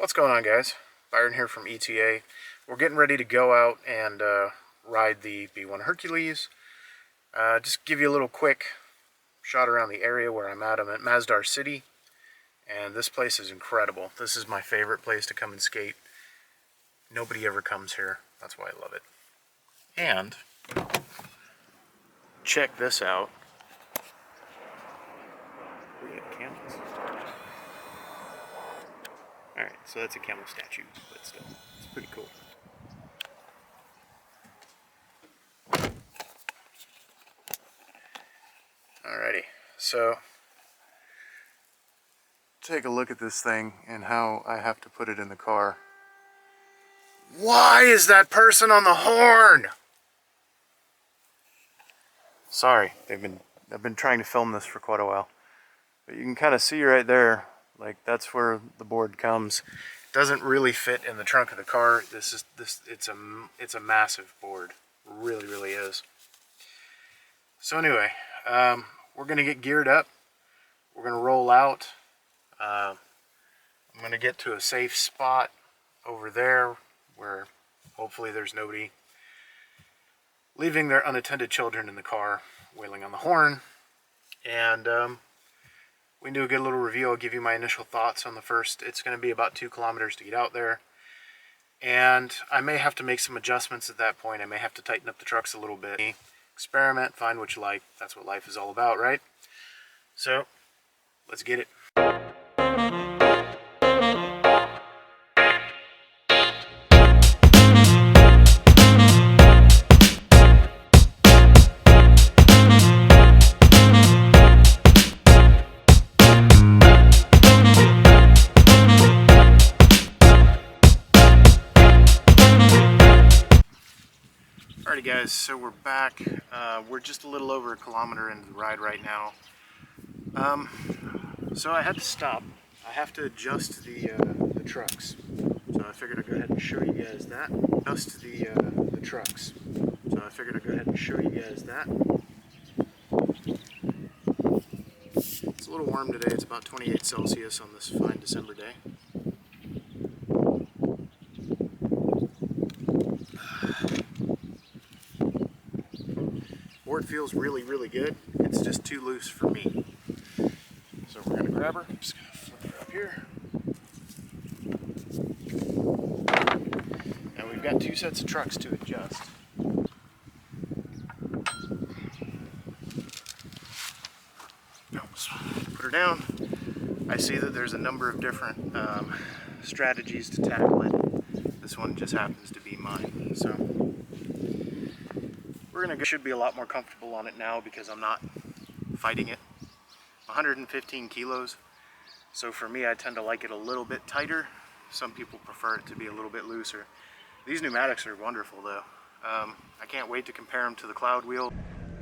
What's going on, guys? Byron here from ETA. We're getting ready to go out and ride the B1 Hercules. Just give you a little quick shot around the area where I'm at. I'm at Masdar City, and this place is incredible. This is my favorite place to come and skate. Nobody ever comes here. That's why I love it. And check this out. We have camels. Alright, so that's a camel statue, but still, it's pretty cool. Alrighty, so take a look at this thing and how I have to put it in the car. Why is that person on the horn? Sorry, I've been trying to film this for quite a while. But you can kind of see right there, like that's where the board comes. It doesn't really fit in the trunk of the car. It's a massive board. Really is. So anyway, we're gonna get geared up. We're gonna roll out. I'm gonna get to a safe spot over there where hopefully there's nobody leaving their unattended children in the car wailing on the horn. And we can do a good little review. I'll give you my initial thoughts on the first. It's going to be about 2 kilometers to get out there. And I may have to make some adjustments at that point. I may have to tighten up the trucks a little bit. Experiment, find what you like. That's what life is all about, right? So, let's get it. Alrighty guys, so we're back. We're just a little over 1 kilometer into the ride right now. So I had to stop. I have to adjust the trucks. So I figured I'd go ahead and show you guys that. Adjust the trucks. So I figured I'd go ahead and show you guys that. It's a little warm today. It's about 28 Celsius on this fine December day. Board feels really good. It's just too loose for me. So we're gonna grab her. I'm just gonna flip her up here. And we've got 2 sets of trucks to adjust. Put her down. I see that there's a number of different strategies to tackle it. This one just happens to be mine. So should be a lot more comfortable on it now because I'm not fighting it. 115 kilos, so for me I tend to like it a little bit tighter. Some people prefer it to be a little bit looser. These pneumatics are wonderful though. I can't wait to compare them to the Cloud wheel.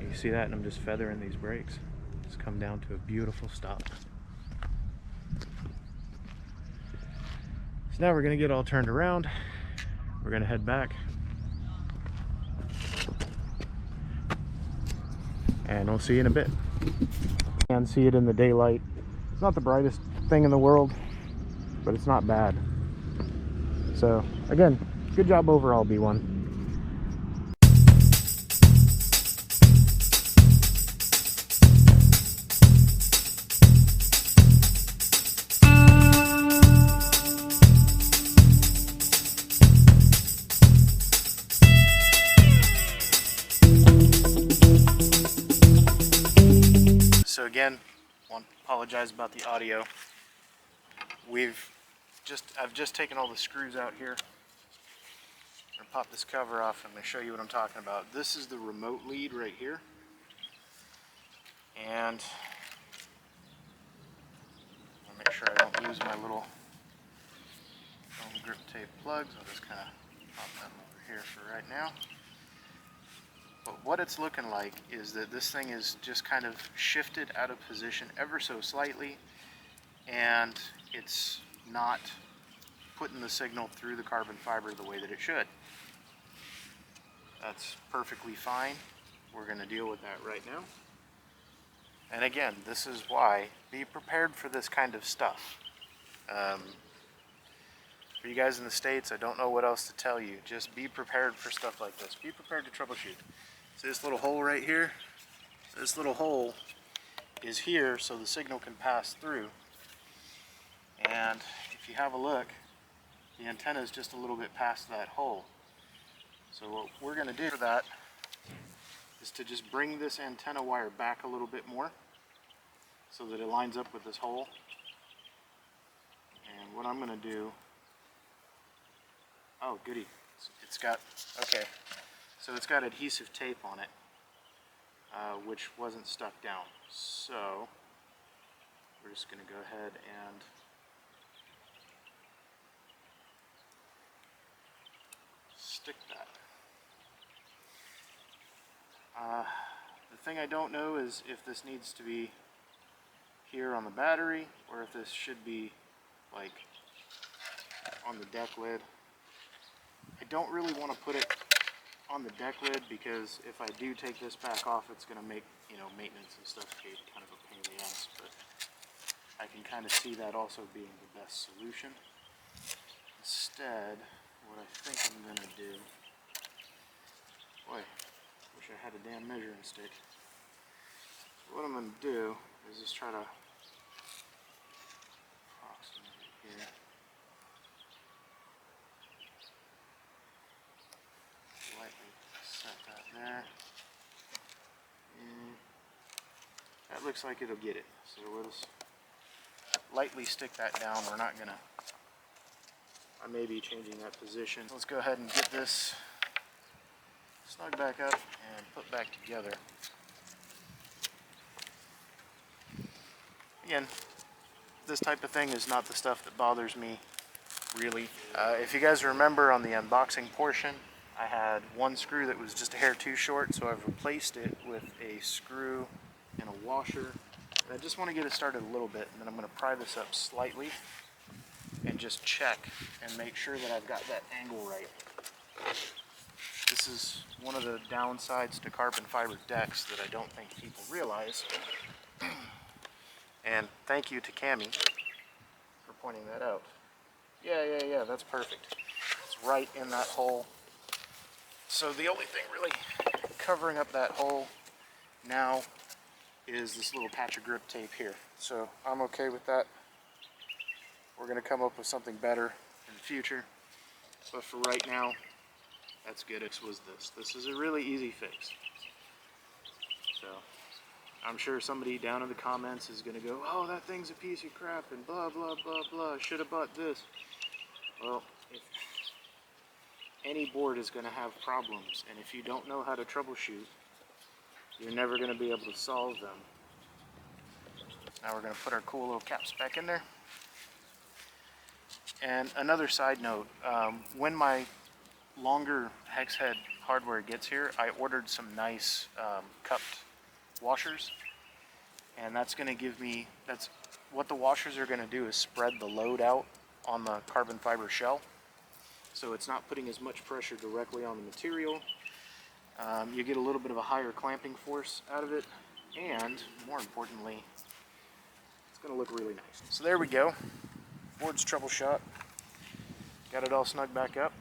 You see that, and I'm just feathering these brakes. It's come down to a beautiful stop. So now we're gonna get all turned around. We're gonna head back. And we'll see you in a bit. And see it in the daylight. It's not the brightest thing in the world, but it's not bad. So again, good job overall, B1. So again, want to apologize about the audio. I've just taken all the screws out here. I'm gonna pop this cover off. I'm gonna show you what I'm talking about. This is the remote lead right here, and I'll make sure I don't use my little foam grip tape plugs. I'll just kind of pop them over here for right now. But what it's looking like is that this thing is just kind of shifted out of position ever so slightly, and it's not putting the signal through the carbon fiber the way that it should. That's perfectly fine. We're going to deal with that right now. And again, this is why be prepared for this kind of stuff. For you guys in the States, I don't know what else to tell you. Just be prepared for stuff like this. Be prepared to troubleshoot. See this little hole right here? This little hole is here so the signal can pass through. And if you have a look, the antenna is just a little bit past that hole. So what we're going to do for that is to just bring this antenna wire back a little bit more so that it lines up with this hole. And what I'm going to do, oh goody, it's got, okay, so it's got adhesive tape on it, which wasn't stuck down. So we're just going to go ahead and stick that. The thing I don't know is if this needs to be here on the battery or if this should be like on the deck lid. I don't really want to put it on the deck lid because if I do take this back off, it's going to make, you know, maintenance and stuff be kind of a pain in the ass, but I can kind of see that also being the best solution. Instead, what I think I'm going to do, boy, wish I had a damn measuring stick. So what I'm going to do is just try to approximate it here. Lightly set that there. And that looks like it'll get it. So we'll just lightly stick that down. We're not going to, I may be changing that position. Let's go ahead and get this snug back up and put back together. Again, this type of thing is not the stuff that bothers me, really. If you guys remember on the unboxing portion, I had one screw that was just a hair too short, so I've replaced it with a screw and a washer. And I just want to get it started a little bit, and then I'm going to pry this up slightly and just check and make sure that I've got that angle right. This is one of the downsides to carbon fiber decks that I don't think people realize. And thank you to Cami for pointing that out. Yeah, that's perfect. It's right in that hole. So the only thing really covering up that hole now is this little patch of grip tape here. So I'm okay with that. We're going to come up with something better in the future. But for right now, that's good. It was this. This is a really easy fix. So I'm sure somebody down in the comments is going to go, oh, that thing's a piece of crap and blah, blah, blah, blah. Should have bought this. Well, any board is going to have problems. And if you don't know how to troubleshoot, you're never going to be able to solve them. Now we're going to put our cool little caps back in there. And another side note, when my longer hex head hardware gets here, I ordered some nice cupped washers, and that's going to give me, that's what the washers are going to do is spread the load out on the carbon fiber shell, so it's not putting as much pressure directly on the material. You get a little bit of a higher clamping force out of it, and more importantly, it's going to look really nice. So there we go. Board's troubleshot. Got it all snug back up.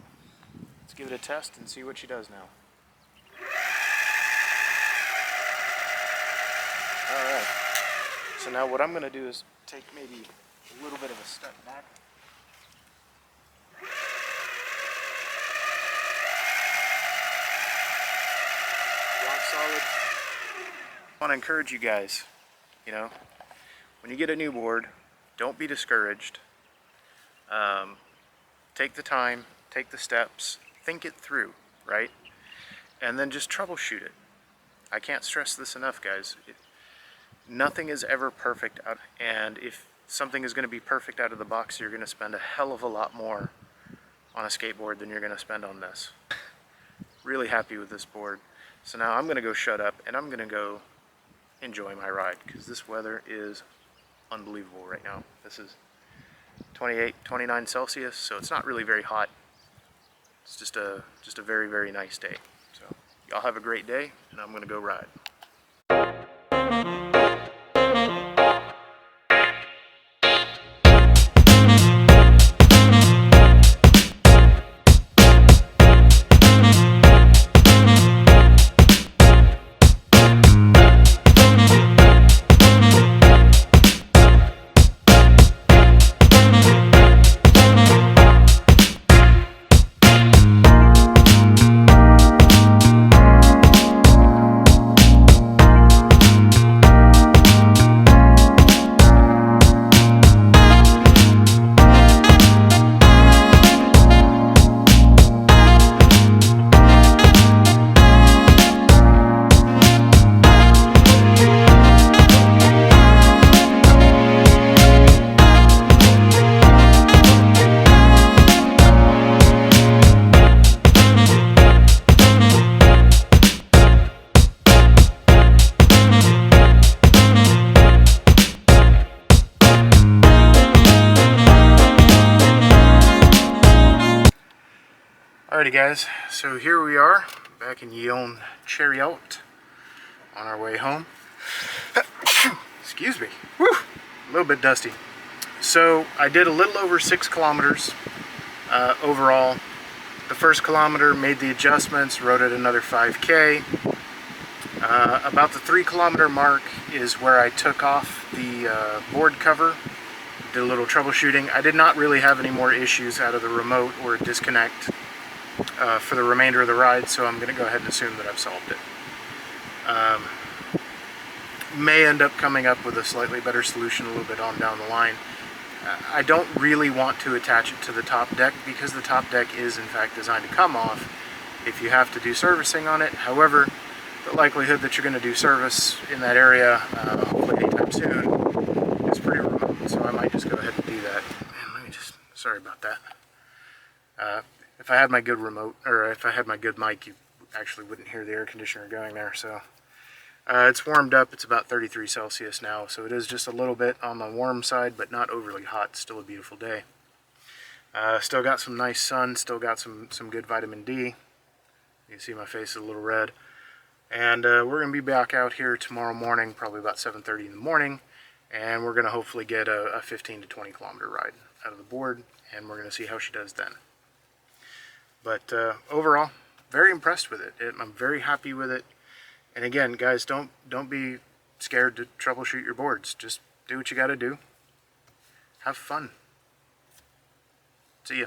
Let's give it a test and see what she does now. Alright, so now what I'm going to do is take maybe a little bit of a step back. Rock solid. I want to encourage you guys, you know, when you get a new board, don't be discouraged. Take the time, take the steps, think it through, right? And then just troubleshoot it. I can't stress this enough, guys. Nothing is ever perfect, and if something is going to be perfect out of the box, you're going to spend a hell of a lot more on a skateboard than you're going to spend on this. Really happy with this board. So now I'm going to go shut up and I'm going to go enjoy my ride, because this weather is unbelievable right now. This is 28, 29 Celsius, so it's not really very hot. It's just a very, very nice day. So y'all have a great day, and I'm going to go ride. Alrighty guys, so here we are back in Yon Chariot on our way home. Excuse me. Woo! A little bit dusty. So I did a little over 6 kilometers overall. The first kilometer, made the adjustments, rode it another 5K. About the 3 kilometer mark is where I took off the board cover, did a little troubleshooting. I did not really have any more issues out of the remote or a disconnect for the remainder of the ride, so I'm going to go ahead and assume that I've solved it. May end up coming up with a slightly better solution a little bit on down the line. I don't really want to attach it to the top deck because the top deck is in fact designed to come off if you have to do servicing on it. However, the likelihood that you're going to do service in that area, hopefully anytime soon, is pretty remote, so I might just go ahead and do that. Man, let me just, sorry about that. If I had my good remote, or if I had my good mic, you actually wouldn't hear the air conditioner going there. So it's warmed up. It's about 33 Celsius now, so it is just a little bit on the warm side, but not overly hot. Still a beautiful day. Still got some nice sun. Still got some good vitamin D. You can see my face is a little red. And we're going to be back out here tomorrow morning, probably about 7:30 in the morning, and we're going to hopefully get a 15 to 20 kilometer ride out of the board, and we're going to see how she does then. But overall, very impressed with it. I'm very happy with it. And again, guys, don't be scared to troubleshoot your boards. Just do what you got to do. Have fun. See ya.